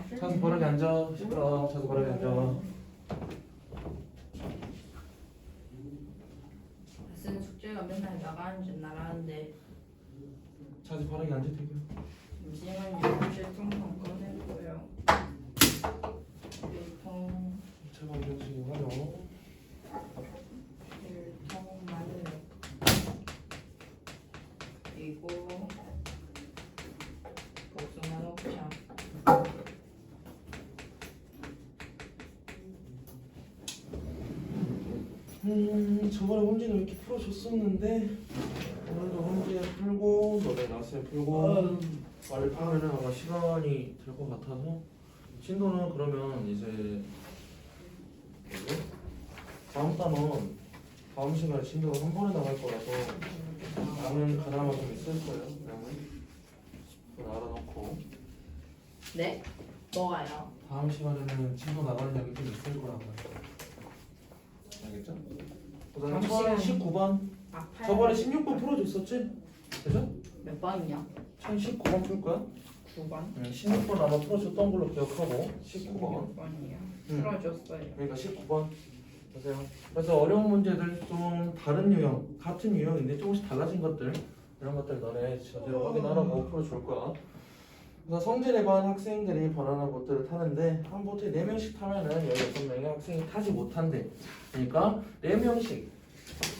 차수 바르게 앉아. 시끄러. 차수 바르게 앉아. 쓰는 숙제가 맨날 나가는데 차수 바르게 앉아 되게. 잠시만요. 실통만 꺼내고요. 실통 제발 이렇게 하려. 실통만요. 그리고 복숭아 녹차. 저번에 문제는 이렇게 풀어줬었는데 오늘도 문제 풀고 너네 나왔으면 풀고 빨리 풀면은 아마 시간이 될 것 같아서 진도는 그러면 이제 뭐지? 다음 단원 다음 시간에 진도가 한 번에 나갈 거라서 나는 그나마 좀 있을 거예요. 그냥은 알아놓고 네? 뭐가요? 다음 시간에는 진도 나가는 양이 좀 있을 거라고 알겠죠? 그다음에 다음 처음에 시간에- 19번 아파요. 저번에 16번 풀어줬었지? 그죠? 몇 번이요? 참 19번 풀 거야? 9번? 16번 아마 풀어줬던 걸로 기억하고 19번 16번이요. 응. 풀어줬어요. 그러니까 19번 보세요. 그래서 어려운 문제들 좀 다른 유형 같은 유형인데 조금씩 달라진 것들 이런 것들 너네 제대로 확인하라고 풀어줄 거야. 그래서 성질에 반 학생들이 바라는 보트를 타는데 한 보트에 4명씩 타면은 16명의 학생이 타지 못한대. 그러니까 4명씩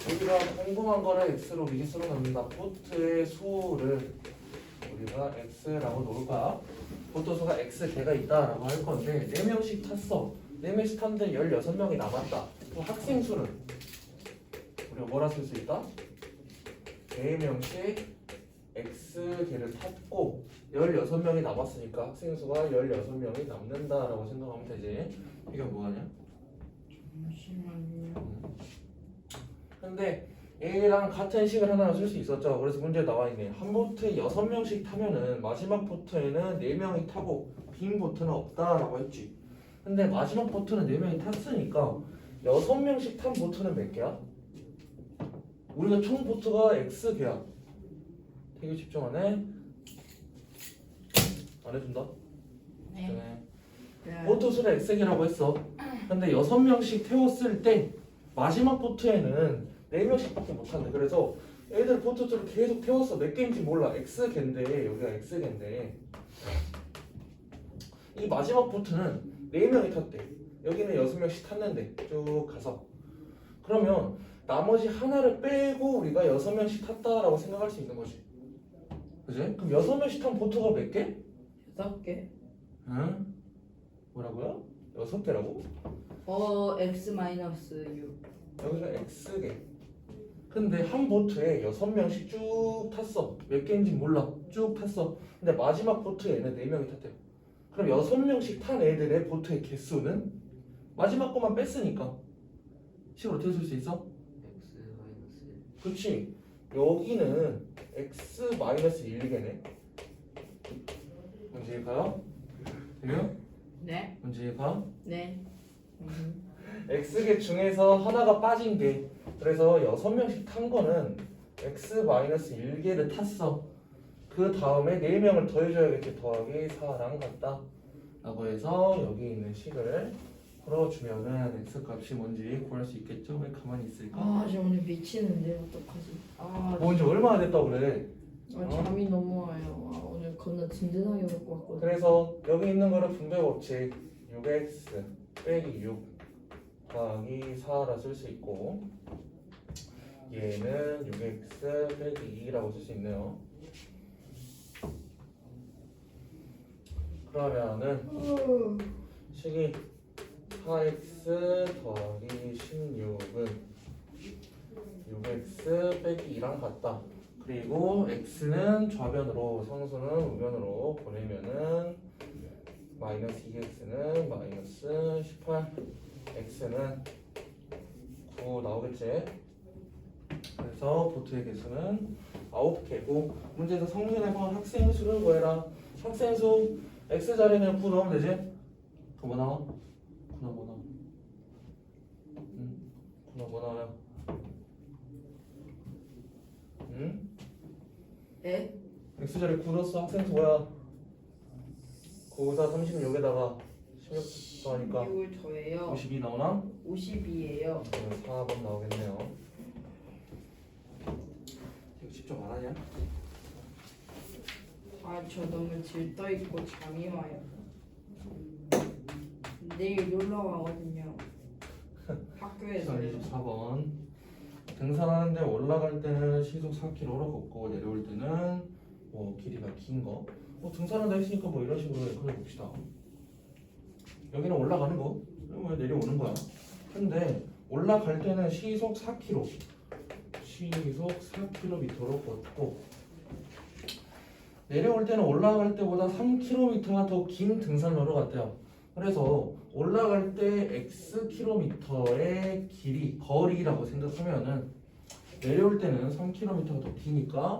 우리가 궁금한 거를 x로 미지수로 넣는다. 보트의 수를 우리가 x라고 놓을 거야. 보트 수가 x 개가 있다라고 할 건데 4명씩 탔어. 4명씩 탔는데 16명이 남았다. 그럼 학생 수는 우리가 뭐라 쓸 수 있다? 4명씩 x 개를 탔고 16명이 남았으니까 학생 수가 16명이 남는다라고 생각하면 되지. 이게 뭐하냐? 잠시만요. 근데 A랑 같은 식을 하나 쓸 수 있었죠. 그래서 문제 나와 있네. 한 보트에 6명씩 타면은 마지막 보트에는 4명이 타고 빈 보트는 없다라고 했지. 근데 마지막 보트는 4명이 탔으니까 6명씩 탄 보트는 몇 개야? 우리가 총 보트가 X개야. 되게 집중하네. 안 해준다. 네. 집중해. 보트 수를 X개라고 했어. 근데 6명씩 태웠을 때 마지막 보트에는 4명씩밖에 못한대. 그래서 애들 보트 수를 계속 태웠어. 몇 개인지 몰라. X개인데 여기가 X개인데 이 마지막 보트는 4명이 탔대. 여기는 6명씩 탔는데 쭉 가서 그러면 나머지 하나를 빼고 우리가 6명씩 탔다라고 생각할 수 있는 거지. 그지? 그럼 6명씩 탄 보트가 몇 개? 6개. 응? 뭐라고요? 6개라고? x-6. 여기가 X개. 근데 한 보트에 6명씩 쭉 탔어. 몇 개인지 몰라. 쭉 탔어. 근데 마지막 보트에는 4명이 탔대요. 그럼 6명씩 탄 애들의 보트의 개수는 마지막 것만 뺐으니까 식을 어떻게 쓸 수 있어? 그렇지. 여기는 x-1개네. 문제 가요? 돼요? 네. 문제 가? 네. x개 중에서 하나가 빠진 게 그래서 6명씩 탄 거는 x-1개를 탔어. 그 다음에 4명을 더해줘야겠지. 더하기 4랑 같다 라고 해서 여기 있는 식을 풀어주면은 x값이 뭔지 구할 수 있겠죠? 왜 가만히 있을까? 아, 저 오늘 미치는데 어떡하지? 아, 뭔지 얼마나 됐다고 그래. 잠이 너무 와요. 아, 오늘 겁나 든든하게 먹고 왔거든요. 그래서 여기 있는 거는 분배 법칙 6x 빼기 6 더하기 4라 쓸 수 있고 얘는 6x 빼기 2라고 쓸 수 있네요. 그러면은 식이 4x 더하기 16은 6x 빼기 2랑 같다. 그리고 x는 좌변으로 상수는 우변으로 보내면은 마이너스 2x는 마이너스 18 x는 9 나오겠지. 그래서 보트의 개수는 9개고 문제에서 성질의 번 학생 수를 구해라. 학생 수 x 자리에 9 넣으면 되지? 그럼 뭐 나와? 9 나와 뭐 나와? 9 나와 뭐 나와요? 응? 네? x자리 9 넣었어. 학생 수 뭐야? 9, 4, 36에다가 16 더하니까 6을 더해요. 52 나오나? 52예요. 그러면 4번 나오겠네요. 이거 직접 안 하냐? 아, 저 너무 들떠 있고 잠이 와요. 내일 놀러 가거든요. 학교에서. 24번 등산하는데 올라갈 때는 시속 4km로 걷고 내려올 때는 뭐 길이가 긴 거. 뭐 등산한다 했으니까 뭐 이런 식으로 그려 봅시다. 여기는 올라가는 거, 왜 내려오는 거야. 근데 올라갈 때는 시속 4km, 시속 4km로 걷고 내려올 때는 올라갈 때보다 3km가 더 긴 등산로로 갔대요. 그래서 올라갈 때 x 킬로미터의 길이, 거리라고 생각하면은 내려올 때는 3km가 더 기니까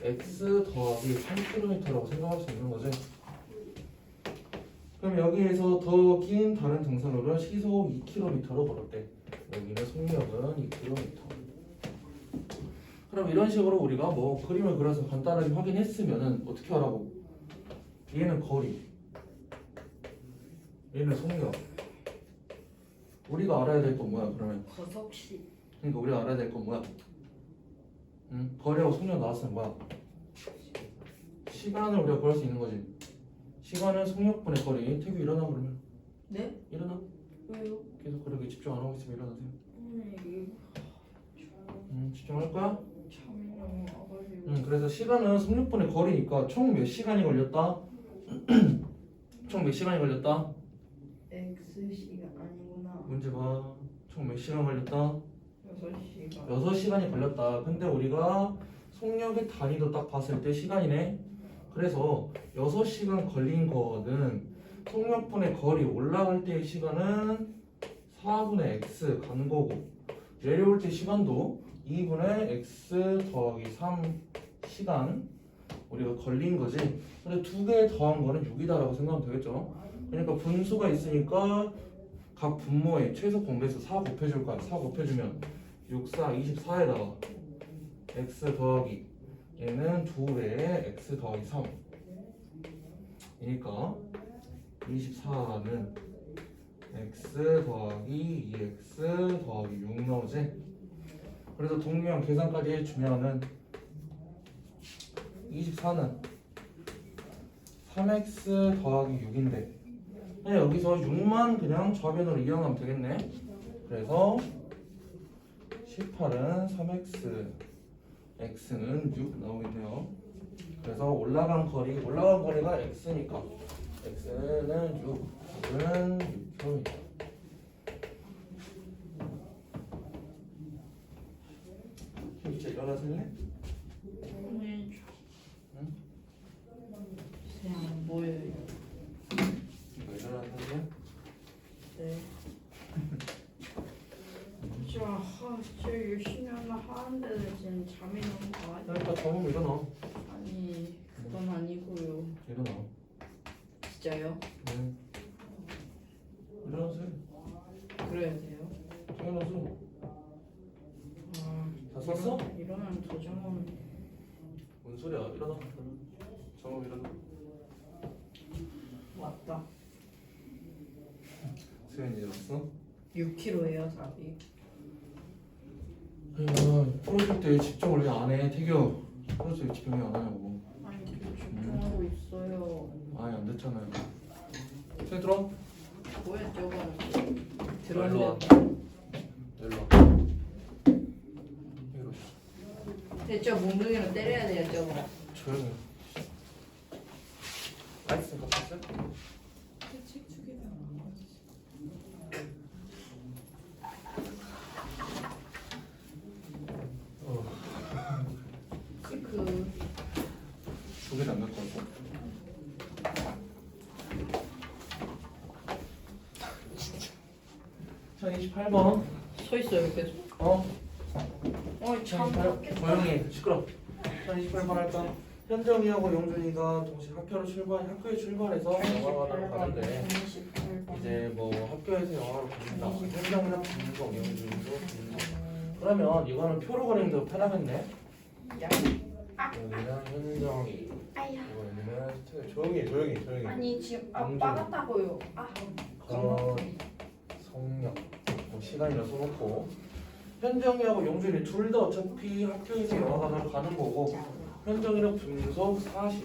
x 더하기 3km라고 생각할 수 있는 거지. 그럼 여기에서 더 긴 다른 등산로를 시속 2km로 걸었대. 여기는 속력은 2km. 그럼 이런 식으로 우리가 뭐 그림을 그려서 간단하게 확인했으면은 어떻게 하라고? 얘는 거리, 얘는 속력. 우리가 알아야 될 건 뭐야 그러면? 거석시. 그러니까 우리가 알아야 될 건 뭐야? 응? 거리하고 속력 나왔으면 뭐야? 시간을 우리가 구할 수 있는 거지. 시간은 속력분의 거리. 태규 일어나 그러면. 네? 일어나. 왜요? 계속 그렇게 집중 안 하고 있으면 일어나세요. 이게 집중할 거야? 잠이 너무 와가지고. 그래서 시간은 속력분의 거리니까 총 몇 시간이 걸렸다? 총 몇 시간이 걸렸다? X시가 아니구나. 문제 봐. 총 몇 시간 걸렸다? 6시가. 6시간이 걸렸다. 근데 우리가 속력의 단위도 딱 봤을 때 시간이네. 그래서 6시간 걸린 거는 속력분의 거리 올라갈 때의 시간은 4분의 x 간 거고 내려올 때 시간도 2분의 x 더하기 3 시간 우리가 걸린 거지. 근데 두 개 더한 거는 6이다라고 생각하면 되겠죠. 그러니까 분수가 있으니까 각 분모에 최소 공배수 4 곱해줄 거야. 4 곱해주면 6, 4, 24에다가 x 더하기 얘는 2배의 x 더하기 3 이니까 24는 x 더하기 2x 더하기 6 나오지. 그래서 동류형 계산까지 해주면은 24는 3x 더하기 6인데 여기서 6만 그냥 좌변으로 이용하면 되겠네. 그래서 18은 3x x는 6 나오겠네요. 그래서 올라간 거리가 x니까 x는 6은 6km. 이제 일어나실래? 응? 그냥 안 보여요. 이거 일어나실래? 네. 진짜 열심히 하는데 지금 잠이 너무 와요. 그러니까 저으면 일어나. 아니 그건 아니고요. 일어나. 진짜요? 네. 일어나세요. 그래야 돼요? 일어나서. 아, 다 썼어? 일어나면 도장은 뭔 소리야? 일어나. 정우 일어나. 왔다. 수현이 일어났어? 6kg예요 답이. 프로젝트에 집중을 왜 안 해? 태교. 프로젝트에 집중 왜 안 하냐고. 아니 집중하고 있어요. 아예 안 됐잖아요. 수현 들어? 뭐야 저거? 일로 와. 들었는데. 일로 와. 이리 대체 몽둥이로 때려야 돼요 저거. 조용히 해. 라이스 갖고 있어? 책 주기는 그 두 개도 안 갖고 왔어? 1028번. 서 있어요 계속. 참 1028. 조용히 해. 시끄러. 1028번 할까? 현정이하고 영준이가 동시에 학교에 출발해서 영화관으로 가는데 이제 뭐 학교에서 영화를 본다. 현정이랑 김성, 영준이도 김성. 그러면 이거는 표로 그리는 게 편하겠네. 여기는 현정이, 아야. 이거 여기는 조용히. 아니 지금 영준. 빠갔다고요. 성역 뭐 시간이라 써놓고 현정이하고 영준이 둘 다 어차피 학교에서 영화관을 가는 거고 현정이는 분속 40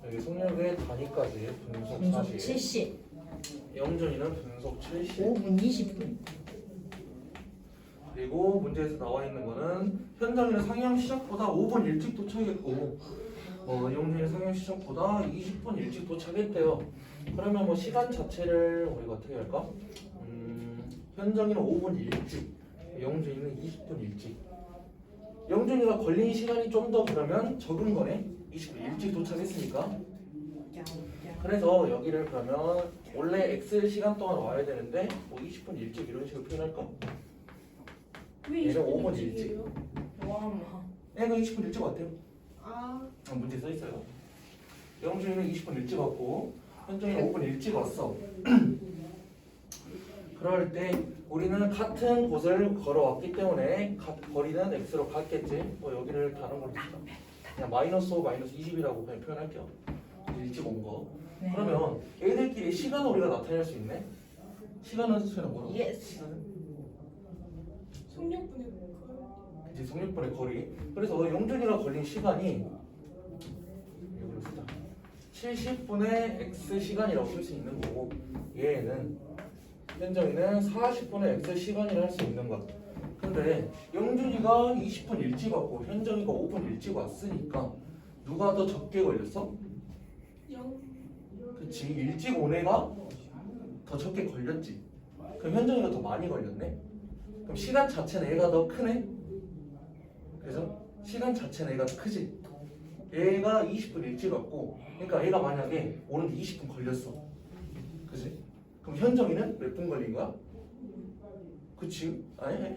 여기 성역의 단위까지 분속 분속 40 70. 영준이는 분속 70 5분 20분. 그리고 문제에서 나와 있는 거는 현정이는 상영 시작보다 5분 일찍 도착했고 영준이는 상영 시작보다 20분 일찍 도착했대요. 그러면 뭐 시간 자체를 우리가 어떻게 할까? 현정이는 5분 일찍, 영준이는 20분 일찍. 영준이가 걸린 시간이 좀 더 그러면 적은 거네. 20분 일찍 도착했으니까. 그래서 여기를 그러면 원래 X 시간 동안 와야 되는데 뭐 20분 일찍 이런 식으로 표현할까? 왜 얘는 20분 5분 일찍이에요? 와마. 얘가 20분 일찍 왔대요. 아, 문제 써 있어요. 영준이는 20분 일찍 왔고 현정이는 5분 일찍 왔어. 그럴 때 우리는 같은 곳을 걸어왔기 때문에 거리는 x로 같겠지. 여기를 다른 걸로 씁시다. 그냥 마이너스 5, 마이너스 20이라고 그냥 표현할게요. 일찍 온 거. 네. 그러면 얘들끼리 시간을 우리가 나타낼 수 있네. 시간은 수는 뭐라고? 예스. 성력분의 그 그치, 성립분의 거리. 그래서 영준이가 걸린 시간이 이걸로 쓰자. 70분의 x 시간이라고 쓸 수 있는 거고 얘는 현정이는 40분의 x 시간이라 할 수 있는 것. 근데 영준이가 20분 일찍 왔고 현정이가 5분 일찍 왔으니까 누가 더 적게 걸렸어? 0. 그치, 일찍 온 애가 더 적게 걸렸지. 그럼 현정이가 더 많이 걸렸네. 그럼 시간 자체는 애가 더 크네. 그래서 시간 자체는 애가 더 크지. 얘가 20분 일찍 왔고 그러니까 얘가 만약에 오는데 20분 걸렸어. 그치? 그럼 현정이는 몇 분 걸린 거야? 그치? 아니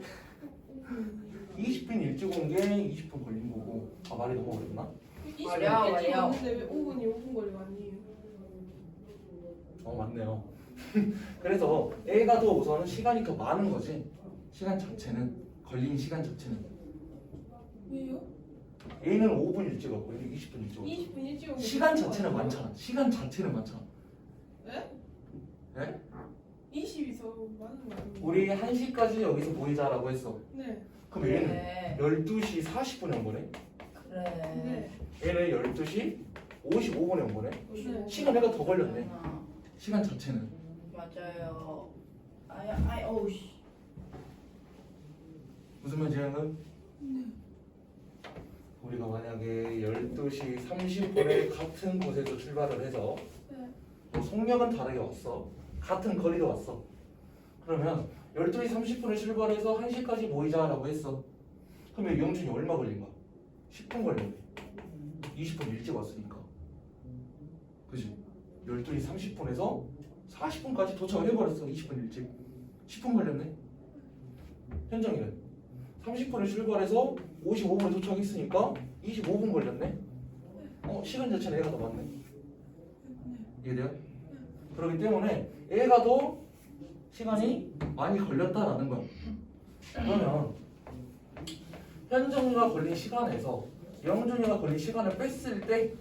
20분 일찍 온 게 20분 걸린 거고. 아, 말이 너무 어렵나? 20분 말이야, 일찍 말이야. 왔는데 왜 5분이 5분 걸린 거 아니에요? 맞네요. 그래서 애가 더 우선은 시간이 더 많은 거지. 시간 자체는, 걸린 시간 자체는. 왜요? 얘는 5분 일찍 왔고 얘는 20분 일찍 왔어. 20분 일찍 오면 시간 자체는 많잖아. 시간 자체는 많잖아. 네? 네? 20이 더 많은 거 아니에요? 우리 1시까지 여기서 모이자라고 했어. 네. 그럼 얘는 네. 12시 40분에 온 거네. 그래. 네. 얘는 12시 55분에 온 거네. 네. 시간 애가 더 걸렸네. 아, 시간 자체는. 맞아요. 아야, 어우씨. 무슨 말인지 아는? 우리가 만약에 12시 30분에 같은 곳에서 출발을 해서 네. 뭐 속력은 다르게 왔어. 같은 거리로 왔어. 그러면 12시 30분에 출발해서 1시까지 모이자라고 했어. 그러면 영준이 얼마 걸린 거야? 10분 걸렸네. 20분 일찍 왔으니까. 그지? 12시 30분에서 40분까지 도착을 해버렸어. 20분 일찍. 10분 걸렸네. 현정이는 30분에 출발해서 55분에 도착했으니까 25분 걸렸네. 시간 자체는 애가 더 많네. 이해돼요? 그렇기 때문에 애가 더 시간이 많이 걸렸다라는 거야. 그러면 현정이가 걸린 시간에서 영준이가 걸린 시간을 뺐을 때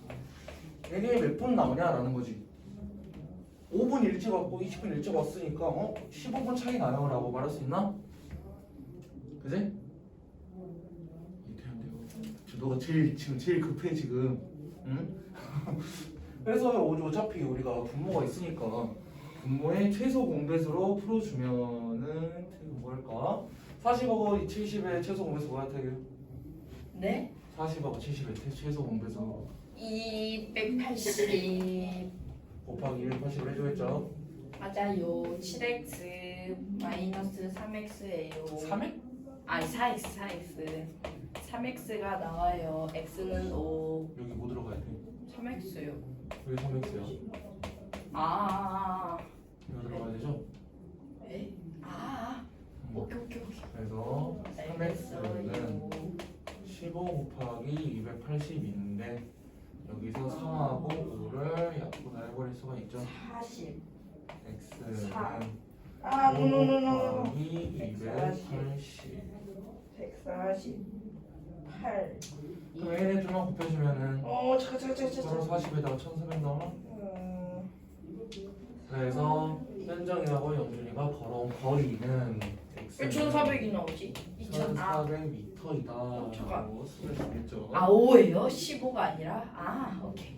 이게 몇 분 남냐라는 거지. 5분 일찍 왔고 20분 일찍 왔으니까 15분 차이 나요 라고 말할 수 있나? 그지? 이렇게 안 돼요. 너가 지금 제일 급해 지금. 응? 그래서 어차피 우리가 분모가 있으니까 분모의 최소 공배수로 풀어주면은 뭘까? 40하고 70의 최소 공배수 뭐야 태규? 네? 40하고 70의 최소 공배수 280. 곱하기 180을 해줘야죠. 맞아요. 7x 마이너스 3x예요. 3회? 아니 4x. 3x가 나와요. x는 5. 여기 뭐 들어가야 돼? 3x요. 여기 3x야. 이거 들어가야 되죠? 에? 오케이. 그래서 3x는 15 곱하기 280인데 여기서 3하고 5를 약분해버릴 수가 있죠. 40. x는 4. 5 곱하기 280 140. 8. 그럼 얘네 둘만 곱해주면은 잠깐. 서로 40에다가 1400 나오나? 그래서 현정이하고 영준이가 걸어온 거리는 왜 1400이 나오지? 1400m이다 잠깐. 라고 쓸 수 있겠죠. 5예요? 15가 아니라? 오케이.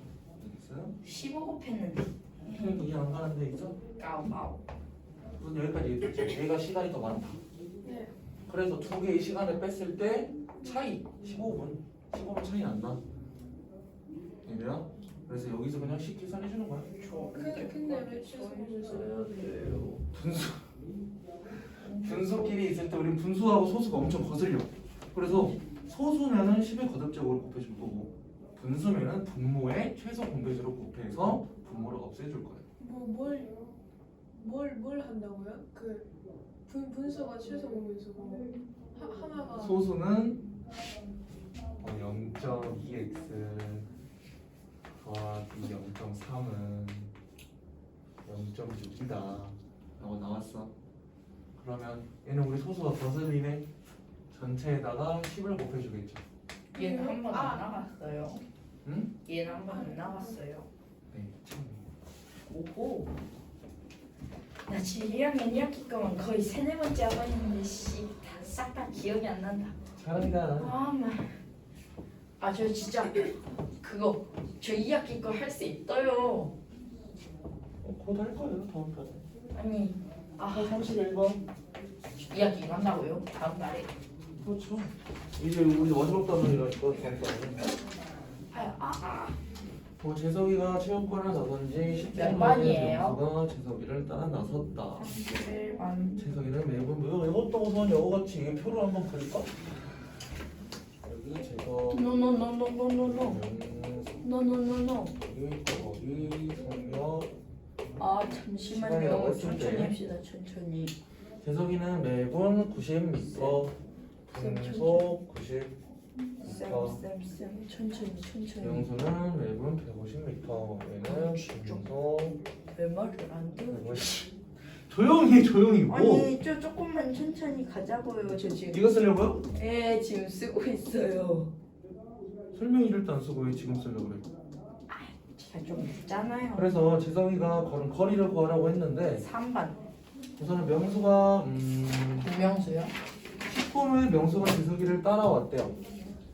X 15 곱했는데. 이해 안 가는 데 있어? 까우. 우선 여기까지 얘기했지. 얘가 시간이 더 많다. 네. 그래서 두 개의 시간을 뺐을 때 차이 15분 차이 안 나. 얘들아 그래서 여기서 그냥 쉽게 계산해 주는 거야. 근데 왜 취소해줬어요? 분수끼리 있을 때 우리 분수하고 소수가 엄청 거슬려. 그래서 소수면은 10의 거듭제곱으로 곱해줄 거고 분수면은 분모의 최소 공배수로 곱해서 분모를 없애줄 거예요. 뭘 한다고요? 그 분수가 최소 공배수고 하나가 소수는 0.2x 더하기 0.3은 0.6이다 라고 나왔어. 그러면 얘는 우리 소수가 거슬리네. 전체에다가 10을 곱해주겠죠. 얘는 한 번 안 나갔어요. 응? 얘는 한 번 안 나갔어요. 네, 참. 오호. 나 지금 1학년 1학기 거만 거의 3-4번째 하고 있는데 싹 다 기억이 안 난다. 잘한다. 저 진짜 그거 저 2학기 거 할 수 있어요. 곧 할 거예요, 다음 편에. 아니 31번. 2학기 이거 한다고요? 다음 달에? 그렇죠. 이제 우리 마지막 단원이라니까, 다음 단원. 뭐 재석이가 체육관을 나선지 몇 10분 반이에요? 명수가 재석이를 따라 나섰다. 31반. 재석이는 매번 이것도 우선 여우같이 표를 한번 그릴까? 여기 재석 노노노노노노노. 노노노노. 여기 성역 잠시만요. 시간이라고 했을 천천히 때. 합시다. 천천히. 재석이는 매분 90m 분속 90m 쌤 천천히. 명수는 매분 150m 얘는 분속 왜 말을 안 들어? 150. 조용히 뭐 아니 저 조금만 천천히 가자고요. 저 지금 네가 쓰려고요? 지금 쓰고 있어요. 설명 일도 안 쓰고 왜 지금 쓰려고 그래? 제가 좀 늦잖아요. 그래서 재석이가 걸은 거리를 구하라고 했는데 3반. 우선은 명수가 김명수요? 10분 후에 명수가 재석이를 따라왔대요.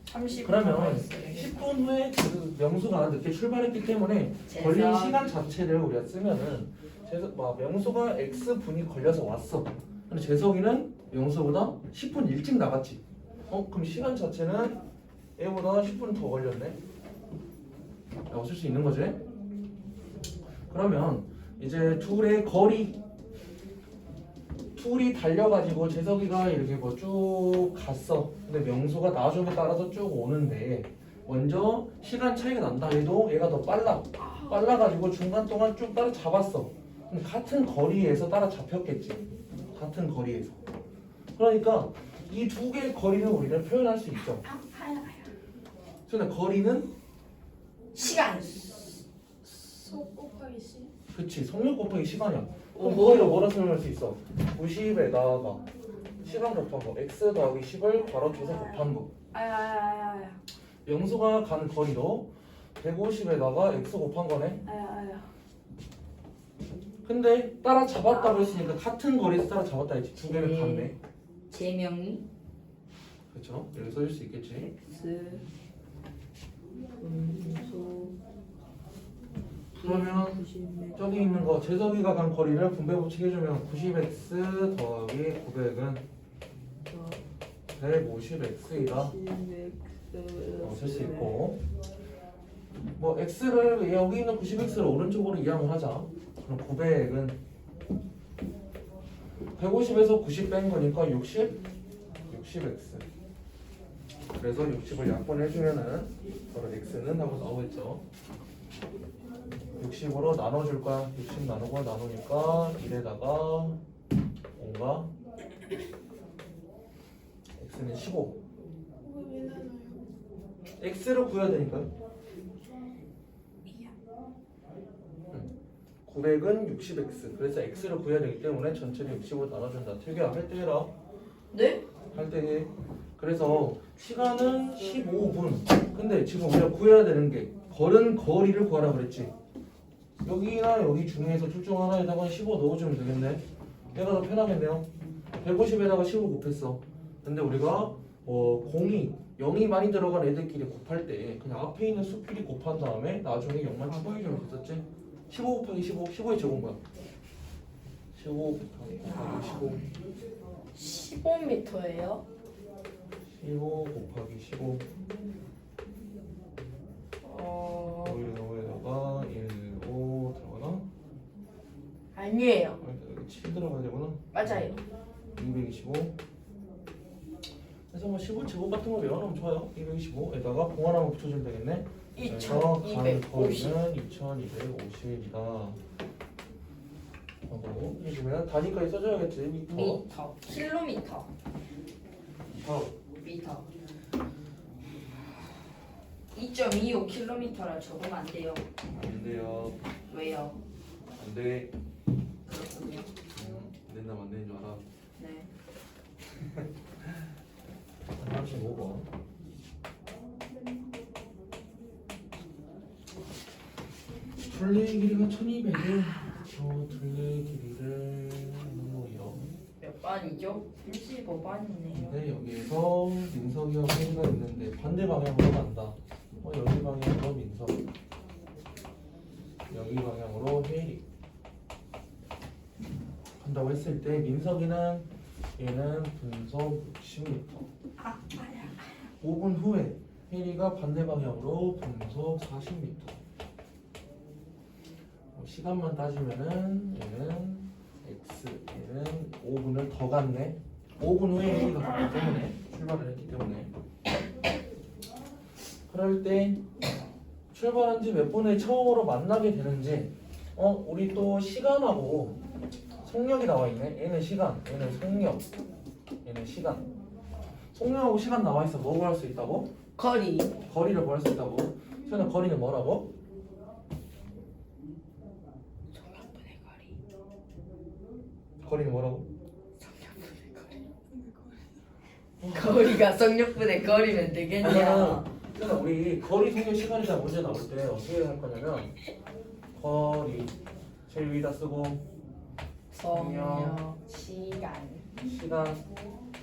30분 그러면 10분 후에 명수가 늦게 출발했기 때문에 걸린 시간 자체를 우리가 쓰면은 명수가 X분이 걸려서 왔어. 근데 재석이는 명수보다 10분 일찍 나갔지. 그럼 시간 자체는 얘보다 10분 더 걸렸네. 라고 쓸 수 있는 거지. 그러면 이제 둘이 달려가지고 재석이가 이렇게 뭐 쭉 갔어. 근데 명수가 나중에 따라서 쭉 오는데 먼저 시간 차이가 난다 해도 얘가 더 빨라가지고 중간 동안 쭉 따라 잡았어. 그럼 같은 거리에서 따라 잡혔겠지. 같은 거리에서. 그러니까 이 두 개의 거리를 우리는 표현할 수 있죠. 그런데 거리는 시간. 속 곱하기 시. 그치 속력 곱하기 시간이야. 그럼 오호. 거리를 뭐라 설명할 수 있어? 90에다가 시간 곱한 거 x 더하기 10을 괄호쳐서 곱한 거. 명수가 간 거리도 150에다가 x 곱한 거네. 근데 따라 잡았다고 했으니까 같은 거리에서 따라 잡았다 했지. 두 개를 봤네. 제명이 그렇죠? 이렇게 써줄 수 있겠지. X 분소 그러면 저기 있는 거 재석이가 간 거리를 분배 법칙 해주면 90x 더하기 900은 150x이다. 쓸 수 있고 뭐 x를 여기 있는 90x를 오른쪽으로 이항을 하자. 그럼 900은 150에서 90 뺀 거니까 60x. 그래서 60을 약분해주면은 바로 x는 하고 나오겠죠. 60으로 나눠줄 거야. 60 나누고 나누니까 1에다가 5가 x는 15. 왜 나눠요? x를 구해야 되니까요. 900은 60x. 그래서 x를 구해야 되기 때문에 전체를 60으로 나눠준다. 태규야 할 때 해라. 네? 할 때 해. 그래서 시간은 15분. 근데 지금 우리가 구해야 되는 게 걸은 거리를 구하라 그랬지. 여기나 여기 중에서 둘 중 하나에다가 15 넣어주면 되겠네. 얘가 더 편하겠네요. 150에다가 15 곱했어. 근데 우리가 0이 많이 들어간 애들끼리 곱할 때 그냥 앞에 있는 수끼리 곱한 다음에 나중에 0만 추가해주면 됐었지. 15 곱하기 15, 15의 제곱은 뭐야? 15 곱하기 15 15m예요? 15 곱하기 15 5에다가 1, 5 들어가나? 아니에요. 여기 7 들어가야 되구나. 맞아요. 225. 그래서 뭐 15 제곱 같은 거 외워놓으면 좋아요. 225에다가 공 하나만 붙여주면 되겠네. 그래서 간 2250. 거리는 2250이다. 하고 해주면 단위까지 써줘야겠지. 미터, 킬로미터, 미터. 2.25 킬로미터라 적으면 안 돼요. 안 돼요. 왜요? 안 돼. 그렇군요. 안 된다면 안 되는 줄 알아. 네. 한 35번. 둘레 길이가 1200에 둘레 길이를 나누어요. 몇 번이죠? 35번이네요. 근데 여기에서 민석이와 혜리가 있는데 반대 방향으로 간다. 여기 방향으로 민석, 여기 방향으로 혜리 간다고 했을 때 민석이는 얘는 분속 60m. 5분 후에 혜리가 반대 방향으로 분속 40m. 시간만 따지면은 얘는 x, 얘는 5분을 더 갔네. 5분 후에 혜리가 갔기 때문에 출발을 했기 때문에. 그럴 때 출발한 지 몇 분에 처음으로 만나게 되는지 우리 또 시간하고 속력이 나와 있네. 얘는 시간, 얘는 속력, 얘는 시간. 속력하고 시간 나와 있어. 뭐 구할 수 있다고? 거리. 거리를 구할 수 있다고. 저는 거리는 뭐라고? 성역분의 거리. 거리는 뭐라고? 거리가 성역분의 거리면 되겠냐? 그러니까 우리 거리, 속력, 시간이다 문제 나올 때 어떻게 할 거냐면 거리 제일 위에다 쓰고 성역, 시간. 시간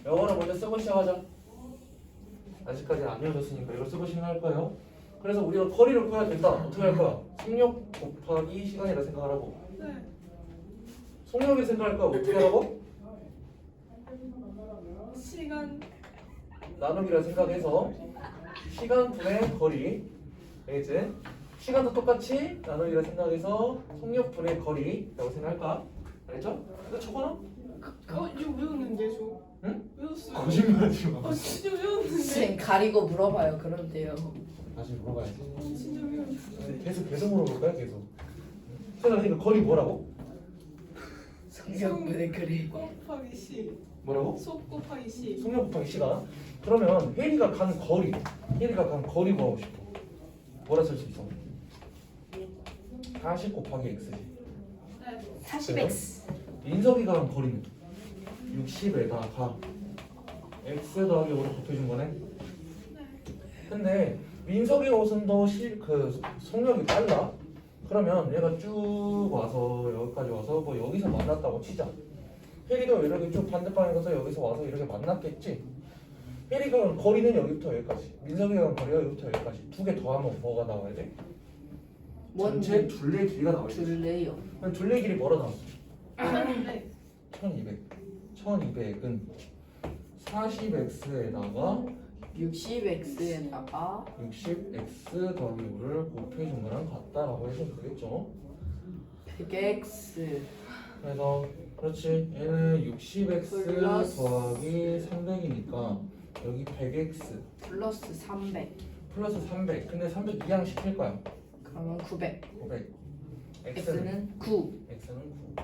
영어를 먼저 쓰고 시작하자. 아직까지 안 외워졌으니까 이걸 쓰고 시작할 거예요. 그래서 우리가 거리를 구해야 된다. 어떻게 할 거야? 속력 곱하기 시간이라 생각하라고. 네. 속력을 생각할 거야. 어떻게 하라고? 시간. 나누기라 생각해서 시간 분의 거리. 알겠지? 시간도 똑같이 나누기라 생각해서 속력 분의 거리라고 생각할까? 알겠죠? 이거 적어놔. 이거 외웠는데 저. 응? 외웠어요. 거짓말하지 마. 진짜 외웠는데. 쌤 가리고 물어봐요. 그런데요. 다시 물어봐야지. 진짜 외웠는데. 계속 물어볼까요? 계속. 그러니까 거리 뭐라고? 성역분의 거리. 곱하기 시. 뭐라고? 속 곱하기 시. 속력 곱하기 시간. 그러면 혜리가 간 거리 구하고 싶어. 뭐라 쓸 수 있어? 40 곱하기 x지. 네. 40x. 민석이가 간 거리는 60에다가 x 더하기 5를 곱해준 거네. 근데 민석이 옷은 더 속력이 빨라. 그러면 얘가 쭉 와서 여기까지 와서 뭐 여기서 만났다고 치자. 혜리도 이렇게 쭉 반대방에 가서 여기서 와서 이렇게 만났겠지. 혜리가 간 거리는 여기부터 여기까지, 민석이가 간 거리가 여기부터 여기까지. 두 개 더하면 뭐가 나와야 돼? 전체 둘레 길이가 나와야지. 둘레요. 그럼 둘레 길이 뭐라 나왔어? 네. 1200. 1200은 40x에다가 60x에다가 60x 더하기 5를 곱해준 거랑 같다라고 해주면 되겠죠. 100x. 그래서 그렇지. 얘는 60x 플러스. 더하기 300이니까 여기 100x 플러스 300. 플러스 300. 근데 300 이항 시킬 거야. 그러면 900. 500. x는 9. x는 9.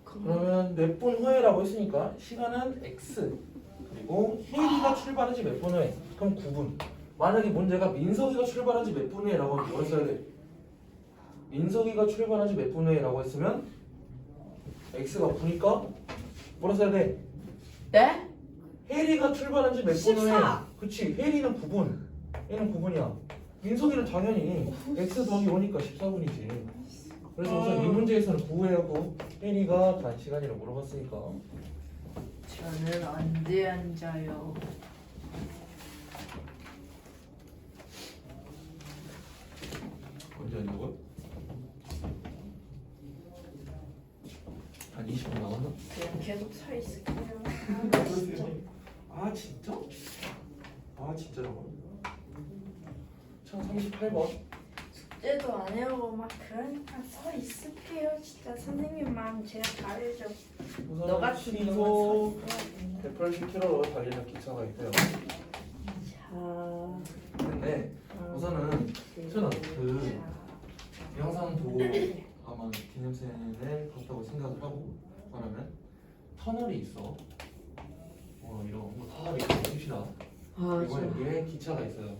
그러면 몇 분 후에라고 했으니까 시간은 x 그리고 혜리가 출발한 지 몇 분 후에? 그럼 9분. 만약에 문제가 민석이가 출발한 지 몇 분 후에라고 하면 뭘 써야 돼? 민석이가 출발한 지 몇 분 후에라고 했으면 x가 9니까 뭐라 써야 돼? 네? 혜리가 출발한 지 몇 분을 해? 14. 그치, 혜리는 9분, 얘는 9분이야. 민석이는 당연히 x 더하기 5니까 14분이지. 그래서 우선 이 문제에서는 9회하고 혜리가 간 시간이라고 물어봤으니까 저는 언제 앉아요? 언제 한다고요? 한 20분 남았나? 그냥 계속 서 있을게요. 아 진짜? 아 진짜라고? 1038번 숙제도 안 해오고 막 그러니까 서 있을게요. 진짜 선생님 마음 제가 다 알죠. 너 우선 같은 시속 180km로 달리는 기차가 있대요. 자, 근데 우선은 저는 그 영상 보고 아마 기념생을 봤다고 생각을 하고 말하면 터널이 있어. 이런 뭐 터널이 있고 봅시다. 그리고 여기에 기차가 있어요.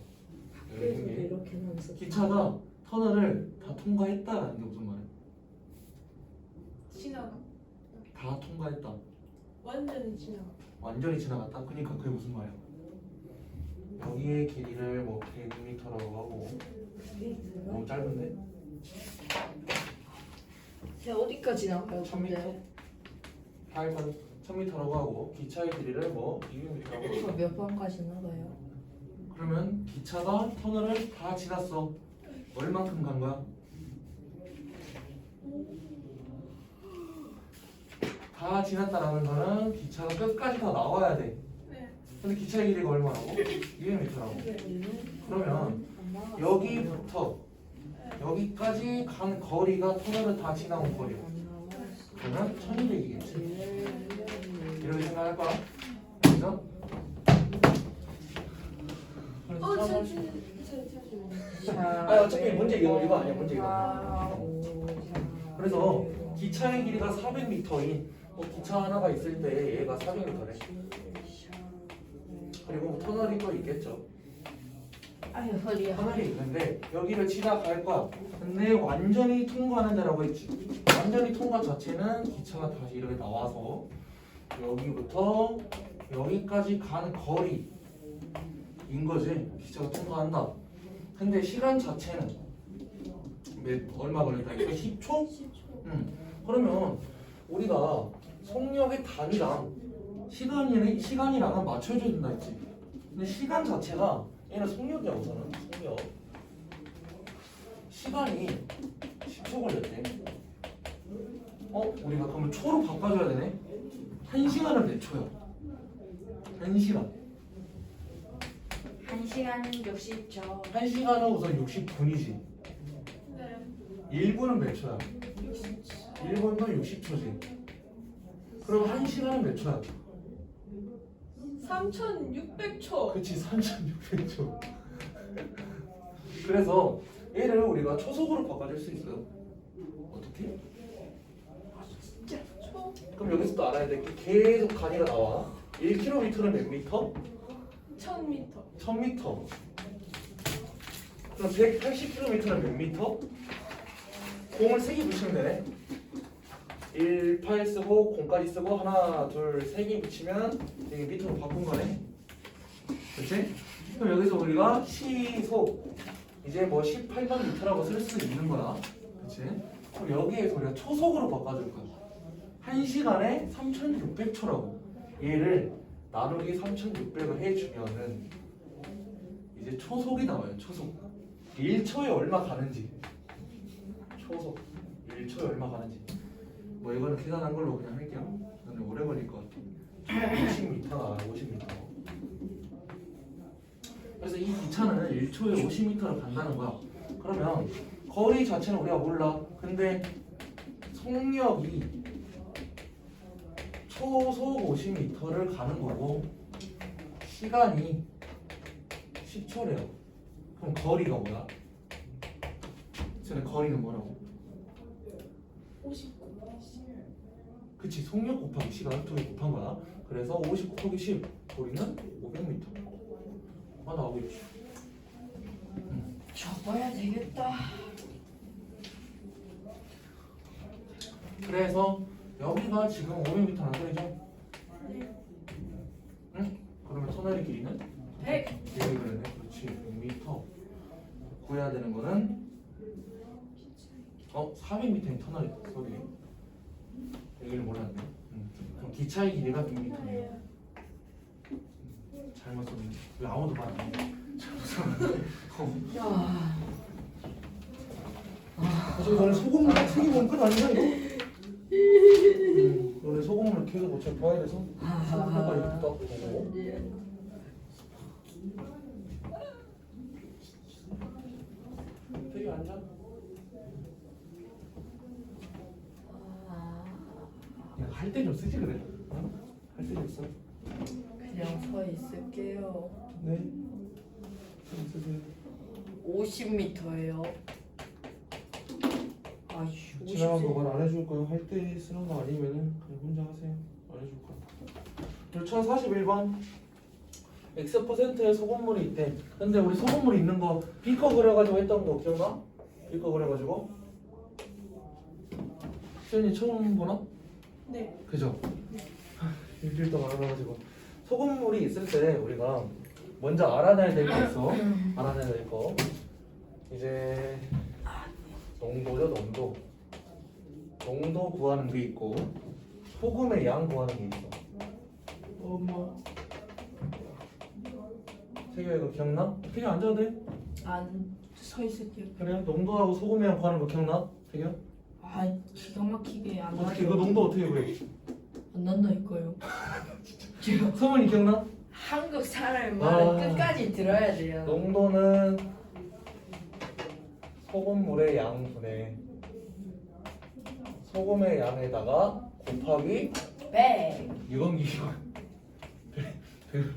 여기 이렇게 나면서 기차가 터널을 다 통과했다라는 게 무슨 말이야? 지나가. 다 통과했다. 완전히 지나가. 완전히 지나갔다. 그러니까 그게 무슨 말이야? 여기의 길이를 뭐 100m라고 하고 너무 짧은데? 어디까지 나가요? 1000m? 하여간 1000m라고 하고 기차의 길이를 뭐 200m라고 하고 이거 몇 번까지 나가요? 그러면 기차가 터널을 다 지났어. 얼만큼 간 거야? 다 지났다라는 거는 기차가 끝까지 다 나와야 돼. 네. 근데 기차의 길이가 얼마라고? 200m라고. 그러면 여기부터 여기까지 간 거리가 터널을 다 지나온 거리야. 그러면 1200이겠지. 이렇게 생각할 거야. 그래서 어차피 문제 이거 아니야. 문제 이거. 그래서 기차의 길이가 400m인 기차 하나가 있을 때 얘가 400m래. 그리고 터널이 또 있겠죠. 아유 허리야. 터널이 있는데 여기를 지나갈 거야. 근데 완전히 통과하는 데라고 했지. 완전히 통과 자체는 기차가 다시 이렇게 나와서 여기부터 여기까지 가는 거리인 거지. 기차가 통과한다. 근데 시간 자체는 얼마 걸린다? 이거 10초? 그러면 우리가 속력의 단위랑 시간이랑은 맞춰줘야 된다 했지. 근데 시간 자체가 얘는 속력이야. 우선은 속력. 시간이 10초 걸렸대. 우리가 그러면 초로 바꿔줘야 되네. 1시간은 몇 초야? 1시간. 1시간은 60초. 1시간은 우선 60분이지. 네. 1분은 몇 초야? 1분도 60초지. 그럼 1시간은 몇 초야? 3,600초. 그치, 3600초. 그래서 얘를 우리가 초속으로 바꿔줄 수 있어요. 어떻게? 초. 그럼 여기서 또 알아야 돼. 계속 단위가 나와. 1km는 몇 미터? 1,000m. 1000m. 그럼 180km는 몇 미터? 공을 3개 붙이면 되네. 1, 8 쓰고 공까지 쓰고 하나, 둘, 3개 붙이면 이게 미터로 바꾼 거네. 그치? 그럼 여기서 우리가 시속 이제 뭐 18만 미터라고 쓸 수 있는 거야. 그치? 그럼 여기에서 우리가 초속으로 바꿔줄 거야. 1시간에 3600초라고. 얘를 나누기 3600을 해주면은 이제 초속이 나와요. 초속. 1초에 얼마 가는지. 초속. 1초에 얼마 가는지. 뭐 이거는 계산한 걸로 그냥 할게요. 근데 오래 걸릴 것 같아. 50m나 50m. 그래서 이 기차는 1초에 50m를 간다는 거야. 그러면 거리 자체는 우리가 몰라. 근데 속력이 초속 50m를 가는 거고 시간이 10초래요. 그럼 거리가 뭐야? 거리는 뭐라고? 50. 그치, 속력 곱하기 시간 두 개 곱한 거야. 그래서 50 곱하기 10 거리는 500m. 나오겠지. 적어야 되겠다. 그래서 여기가 지금 500m 난소리죠? 네. 응? 그러면 터널의 길이는? 100. 100이네. 그렇지. 100m. 구해야 되는 거는 400m인 터널이 소리. 여기를 몰랐네. 그럼 기차의 길이가 100m네요. 잘못 썼네. 왜 아무도 말 안 해? 잘못 썼네. 사실 너네 소금물 세개 먹으면 끝 아니야 이거? 너네 소금물 계속 어차피 봐야 돼서 소금물까지 딱 보고. 되게 앉아. 할 때 좀 쓰지 그래. 응? 할 때 좀 써. 그냥 서 있을게요. 네. 좀 쓰세요. 50m예요. 아이씨, 지나간 거 말 안 해줄 거예요. 할 때 쓰는 거 아니면은 그냥 혼자 하세요. 안 해줄 거야. 그리고 1041번. X%의 소금물이 있대. 근데 우리 소금물이 있는 거 비커 그려가지고 했던 거 기억나? 비커 그려가지고. 시연이 처음 보나? 네. 그죠? 일주일 동안 알아가지고 소금물이 있을 때 우리가 먼저 알아내야 될 게 있어. 알아내야 될 거. 이제 농도죠, 농도. 농도 구하는 게 있고 소금의 양 구하는 게 있어. 엄마. 태규야 이거 기억나? 태규 앉아도 돼? 안 서 있을게요. 그래? 농도하고 소금의 양 구하는 거 기억나? 태규? 아, 기가 막히게 안 어떻게 이거 농도 어떻게 구해? 안 난다니까요. 지금 소문이 기억나? 한국 사람의 말은 아. 끝까지 들어야 돼요. 농도는 소금물의 양분의 소금의 양에다가 곱하기 100. 이건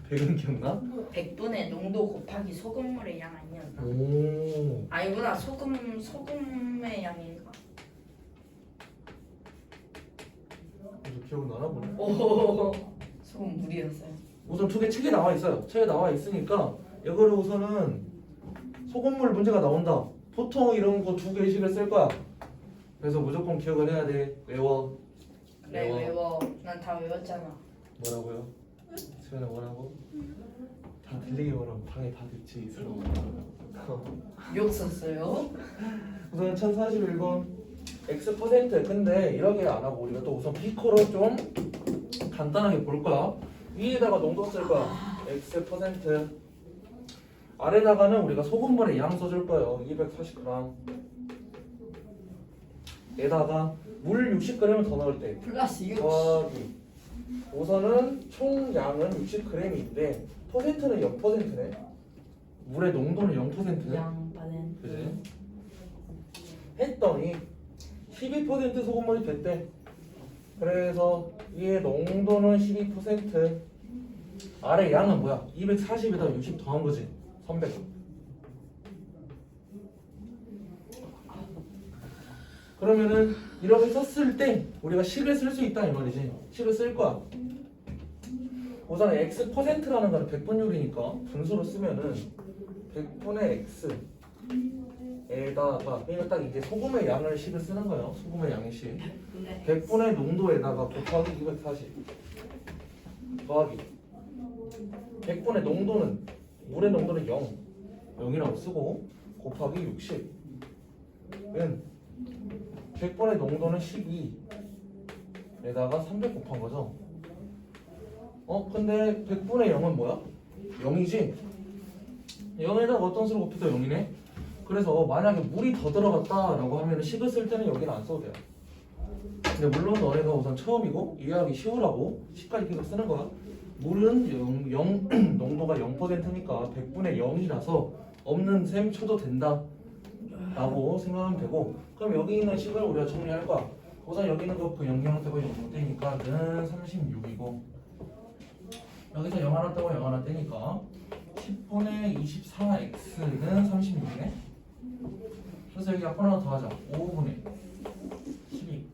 백은 기억나? 100분의 농도 곱하기 소금물의 양 아니었나? 오. 아니구나. 소금의 양인가? 이거 기억 나나 보네. 오. 소금물이었어요. 우선 두 개 책에 나와 있어요. 책에 나와 있으니까 이거를 우선은 소금물 문제가 나온다. 보통 이런 거 두 개씩을 쓸 거야. 그래서 무조건 기억을 해야 돼. 외워. 그래 외워. 난 다 외웠잖아. 뭐라고요? 수연아 뭐라고? 다 들리게 말하면 방에 다 듣지. 서로. 욕 썼어요? 우선 1041번 X% 근데 이렇게 안 하고 우리가 또 우선 피코로 좀 간단하게 볼 거야. 위에다가 농도 쓸 거야. X% 아래다가는 우리가 소금물의 양 써줄 거예요. 240g 에다가 물 60g을 더 넣을 때 플러스 6. 더하기 우선은 총 양은 60g인데 퍼센트는 0%네. 물의 농도는 0%네. 양반은. 그지? 했더니 12% 소금물이 됐대. 그래서 얘의 농도는 12%. 아래 양은 뭐야? 240에다 60 더한 거지. 300. 그러면은 이렇게 썼을 때 우리가 식을 쓸 수 있다 이 말이지. 식을 쓸 거야. 우선 X%라는 거는 백분율이니까 분수로 쓰면은 100분의 X 에다가 그러니까 딱 이제 소금의 양을 식을 쓰는 거예요. 소금의 양의 식. 100분의 농도에다가 곱하기 240 더하기 100분의 농도는 물의 농도는 0이라고 쓰고 곱하기 60은 100분의 농도는 12에다가 300 곱한 거죠. 근데 100분의 0은 뭐야? 0이지? 0에다가 어떤 수를 곱해도 0이네? 그래서 만약에 물이 더 들어갔다라고 하면 식을 쓸 때는 여기는 안 써도 돼요. 근데 물론 너네가 우선 처음이고 이해하기 쉬우라고 식까지 계속 쓰는 거야. 물은 0 농도가 0%니까 100분의 0이라서 없는 셈 쳐도 된다 라고 생각하면 되고, 그럼 여기 있는 식을 우리가 정리할 거야. 우선 여기 있는 거 그 0 하나 떼고 0 떼니까 는 36이고 여기서 0 하나 떼고 0 하나 떼니까 10분의 24x는 36이네. 그래서 여기 앞으로 하나 더 하자. 5분의 12.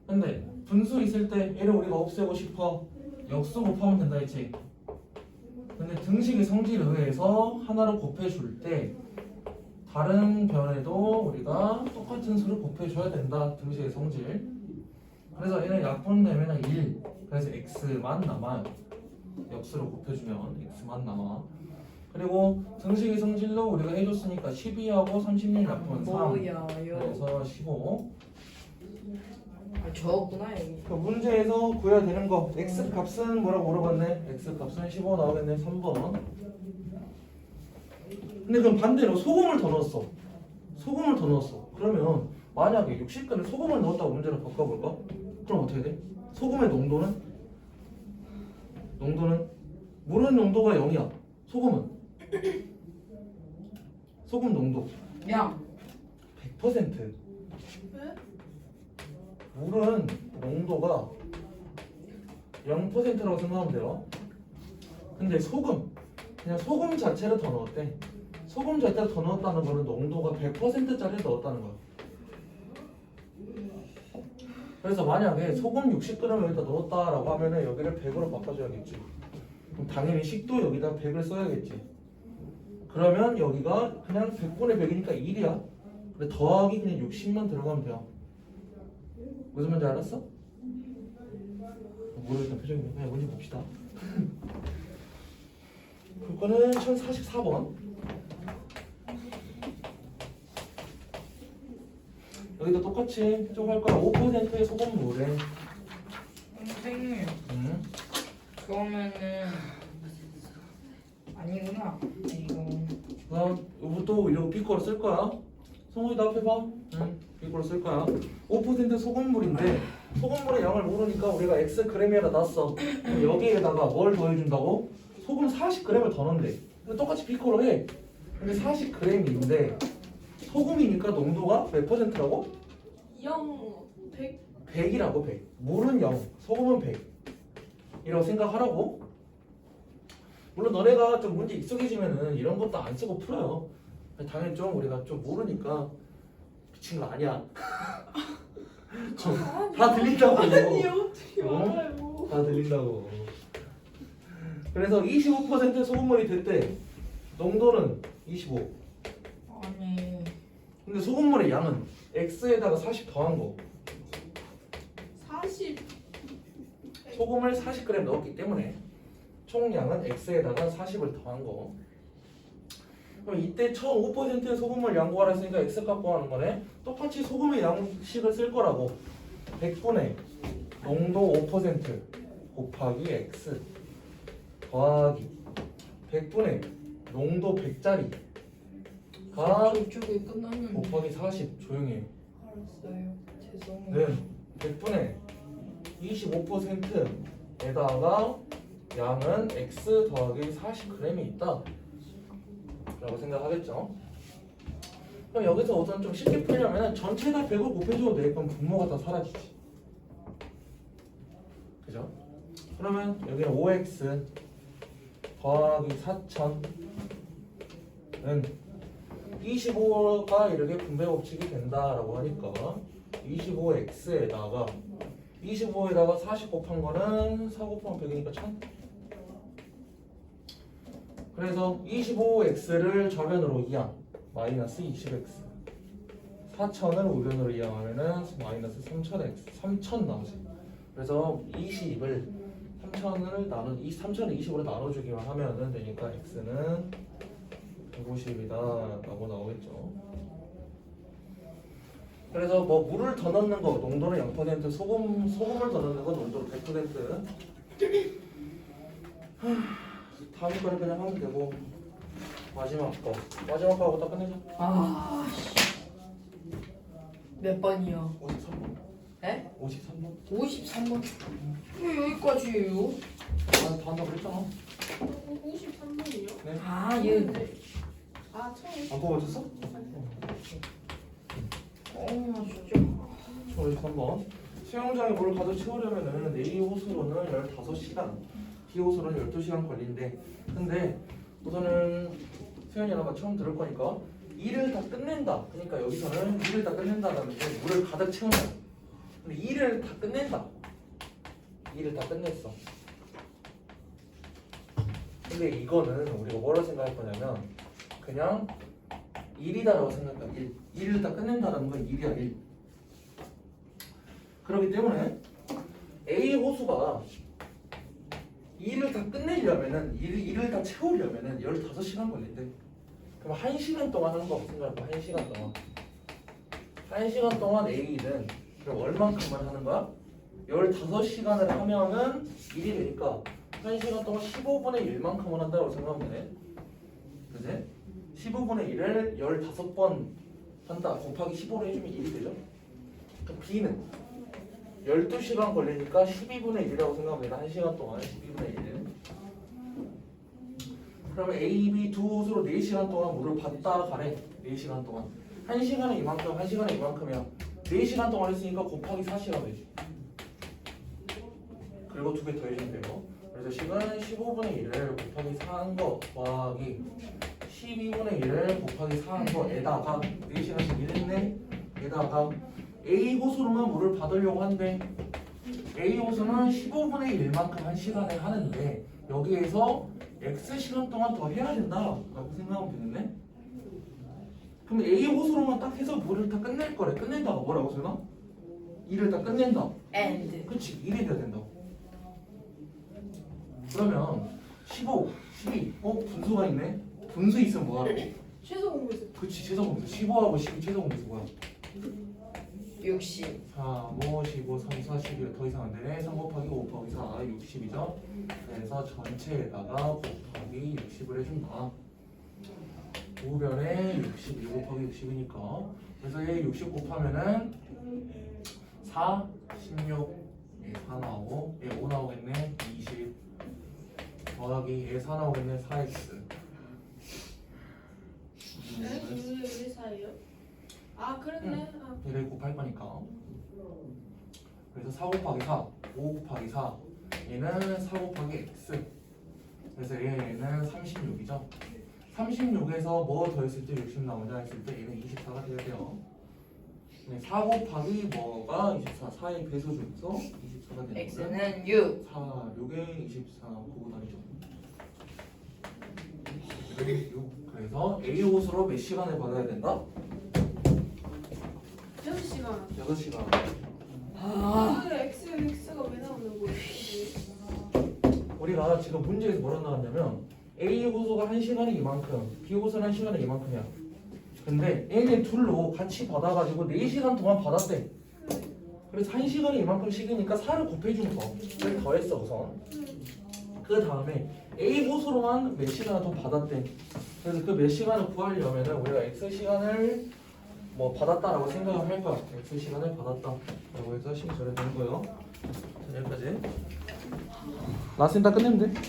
근데 분수 있을 때 얘를 우리가 없애고 싶어. 역수 곱하면 된다 했지. 근데 등식의 성질에 의해서 하나를 곱해줄 때 다른 변에도 우리가 똑같은 수를 곱해줘야 된다. 등식의 성질. 그래서 얘는 약분되면 1. 그래서 x만 남아요. 역수로 곱해주면 x만 남아. 그리고 등식의 성질로 우리가 해줬으니까 12하고 36 약분은 3. 뭐야요? 그래서 15. 아, 저구나 여기. 그 문제에서 구해야 되는 거 x 값은 뭐라고 물어봤네? x 값은 15 나오겠네. 3번. 근데 그럼 반대로 소금을 더 넣었어. 소금을 더 넣었어. 그러면 만약에 60g에 소금을 넣었다고 문제를 바꿔볼까? 그럼 어떻게 돼? 소금의 농도는? 물은 농도가 0이야. 소금은? 소금 농도 야. 100%. 왜? 물은 농도가 0%라고 생각하면 돼요. 근데 소금, 그냥 소금 자체를 더 넣었대. 소금 자체를 더 넣었다는 거는 농도가 100%짜리를 넣었다는 거야. 그래서 만약에 소금 60g을 여기다 넣었다라고 하면은 여기를 100으로 바꿔줘야겠지. 그럼 당연히 식도 여기다 100을 써야겠지. 그러면 여기가 그냥 100분의 100이니까 1이야. 근데 더하기 그냥 60만 들어가면 돼요. 무슨 말인지 알았어? 모르겠다 표정이. 그냥 문제 봅시다. 그거는 1044번. 여기도 똑같이 좀 할 거야. 5%의 소금물에. 선생님. 그러면은 아니구나. 이거 또 이거 B거로 쓸 거야. 성우이 나 앞에 봐. B거로 쓸 거야. 5% 소금물인데 소금물의 양을 모르니까 우리가 x g이라 놨어. 그럼 여기에다가 뭘 더해준다고? 소금 40g을 더 넣는데. 근데 똑같이 B거로 해. 근데 40g인데 소금이니까 농도가 몇 %라고? 0 100 100이라고. 100. 물은 0, 소금은 100 이라고 생각하라고. 물론 너네가 좀 문제 익숙해지면은 이런 것도 안 쓰고 풀어요. 당연히 좀 우리가 좀 모르니까 미친 거 아니야. 다 들린다고. 아니요 어떻게 어? 알아요? 다 들린다고. 그래서 25% 소금물이 됐대. 농도는 25. 아니. 근데 소금물의 양은 x에다가 40 더한 거. 40 소금을 40g 넣었기 때문에 총량은 x에다가 40을 더한 거. 그럼 이때 처음 5%의 소금을 양구하라 했으니까 x 값 구하는 거네. 똑같이 소금의 양식을 쓸 거라고. 100분의 농도 5% 곱하기 x 더하기 100분의 농도 100짜리 가 저쪽에 끝났는데. 곱하기 40. 조용히 해. 알았어요. 죄송해요. 는 100분의 25%에다가 양은 x 더하기 40g이 있다 라고 생각하겠죠. 그럼 여기서 우선 좀 쉽게 풀려면 전체 다 100을 곱해줘도 돼. 그럼 분모가 다 사라지지. 그죠? 그러면 여기는 5x 더하기 4000은 25가 이렇게 분배 법칙이 된다라고 하니까 25x에다가 25에다가 40 곱한 거는 4 곱하면 100이니까 1000. 그래서 25x를 좌변으로 이항 마이너스 20x 4000을 우변으로 이항하면은 마이너스 3000x 3000 나오지. 그래서 20을 3000을 20으로 나눠주기만 하면 되니까 x는 150이다 라고 나오겠죠. 그래서 뭐 물을 더 넣는 거 농도는 0%, 소금을 더 넣는 거 농도는 100%. 다음 거는 그냥 하면 되고 마지막 거하고 딱 끝내자. 아. 몇 번이요? 53번. 네? 53번. 53번. 왜 여기까지예요? 다 한다고 그랬잖아. 53번이요? 네. 아, 얘. 아 처음 안 뽑아줬어? 진짜. 53번. 수영장에 물을 가득 채우려면은 A 호수로는 15시간, B 호수로는 12시간 걸린대. 근데 우선은 수현이랑 아마 처음 들을 거니까 일을 다 끝낸다. 그러니까 여기서는 일을 다 끝낸다라는 게 물을 가득 채운다. 근데 일을 다 끝낸다. 일을 다 끝냈어. 근데 이거는 우리가 뭐라고 생각할 거냐면 그냥 일이다라고 생각해. 일을 다 끝낸다라는 건 일이야. 일. 그렇기 때문에 A 호수가 일을 다 끝내려면은 일을 다 채우려면은 15시간 걸린대. 그럼 1시간 동안 하는 거 생각해봐. 1시간 동안. 1시간 동안 A는 그럼 얼만큼만 하는 거야? 15시간을 하면은 1이 되니까 1시간 동안 15분의 1만큼을 한다고 생각하면 돼. 그지? 15분의 1을 15번 한다. 곱하기 15로 해주면 1이 되죠? 그럼 B는 12시간 걸리니까 12분의 1이라고 생각하면 되나? 1시간 동안 12분의 1은. 그러면 A, B 두 호수로 4시간 동안 물을 받다 가래. 4시간 동안. 1시간에 이만큼, 1시간에 이만큼이야. 4시간 동안 했으니까 곱하기 4시간 되지. 그리고 2배 더 해주면 돼요. 그래서 식은 15분의 1을 곱하기 4한 거 더하기 12분의 1을 곱하기 4한 거에다가 4시간씩 일했네. 에다가 A 호수로만 물을 받으려고 한대. A 호수는 15분의 1만큼 1시간에 하는데 여기에서 X시간 동안 더 해야 된다 라고 생각하면 되는데, 그럼 A 호수로만 딱 해서 물을 다 끝낼 거래. 끝낸다가 뭐라고 설마? 일을 다 끝낸다. and 그치, 일이 돼야 된다고. 그러면 15, 12, 분수가 있네. 분수 있으면 뭐하라고? 최소 공부했어. 그치, 최소 공수. 15하고 12 최소 공수 뭐야? 60 4, 5, 15, 3, 4, 11. 더 이상 안 되네. 3 곱하기 5 곱하기 4, 60이죠. 그래서 전체에다가 곱하기 60을 해준다. 우변에 60, 1 곱하기 60이니까. 그래서 얘 60 곱하면은 4, 16, 얘 4 나오고, 얘 5 나오겠네. 20 더하기 얘 4 나오겠네. 4x. 왜 사이요? 아 그랬네. 아. 얘를 곱할 거니까. 그래서 4 곱하기 4, 5 곱하기 4. 얘는 4 곱하기 x. 그래서 얘는 36이죠. 36에서 뭐 더했을 때 60 나오냐 했을 때 얘는 24가 돼야 돼요. 4 곱하기 뭐가 24, 4의 배수 중에서 24가 되는 거예요. x는 6 4, 6에 24 9고 다니죠. 6. 그래서 A 호수로 몇 시간을 받아야 된다? 6시간. 6시간. 근데 X가 왜 나오는 거야? 우리가 지금 문제에서 뭐라 나왔냐면 A 호수가 1시간에 이만큼, B 호수는 1시간에 이만큼이야. 근데 얘네 둘로 같이 받아가지고 4시간 동안 받았대. 그래서 1시간에 이만큼씩이니까 4를 곱해준 거. 그걸 더했어 우선. 그 다음에 A 호수로만 몇 시간을 더 받았대. 그래서 그 몇 시간을 구하려면은 우리가 X 시간을 뭐 받았다라고 생각을 할 거야. X 시간을 받았다라고 해서 심수를 되는 거예요. 자, 여기까지. 라센 다 끝내면 돼.